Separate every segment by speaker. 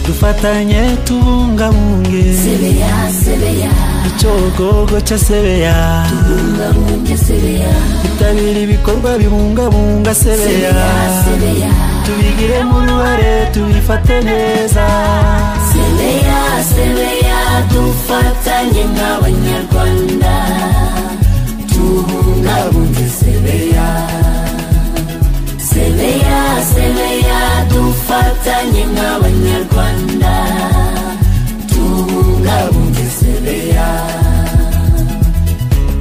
Speaker 1: dufatanye tubungabunge
Speaker 2: Sebeya Sebeya
Speaker 1: icogogo ca Sebeya
Speaker 2: tubungabunge Sebeya
Speaker 1: itabira ibikorwa bibungabunga Sebeya
Speaker 2: Sebeya
Speaker 1: tubigire mu ruhare tubifate neza
Speaker 2: Sebeya Sebeya dufatanye nk'abanyarwanda tubungabunge Sebeya Sebeya Sebeya dufatanye nk'abanyarwanda tubungabunge Sebeya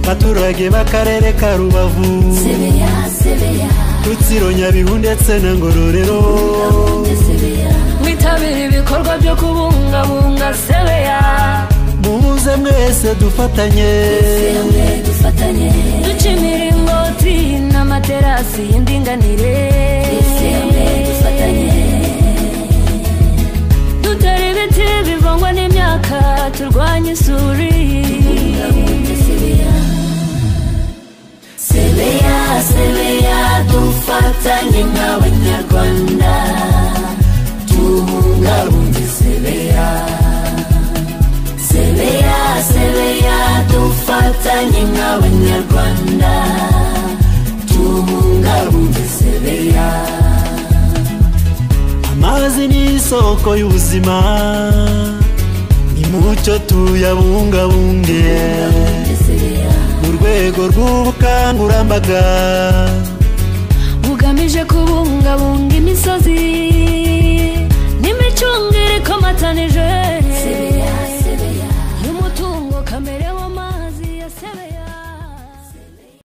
Speaker 1: baturage b'akarere ka Rubavu
Speaker 2: Sebeya Sebeya
Speaker 1: Rutsiro Nyabihu ndetse na Ngororero
Speaker 2: mwitabira ibikorwa byo kubungabunga Sebeya
Speaker 1: muze mwese dufatanye
Speaker 2: duca imiringoti n'amaterasi y'indinganire dutera ibiti bivangwa n'imyaka turwanya isuri Sebeya Sebeya dufatanye nk'abanyarwanda tubungabunge Sebeya Sebeya Sebeya dufatanye nk'abanyarwanda tubungabunge Sebeya
Speaker 1: amazi ni isoko y'ubuzima nimucyo tuyabungabunge mu rwego rw'ubukangurambaga
Speaker 2: bugamije kubungabunga imisozi n'imicungire ikomatanije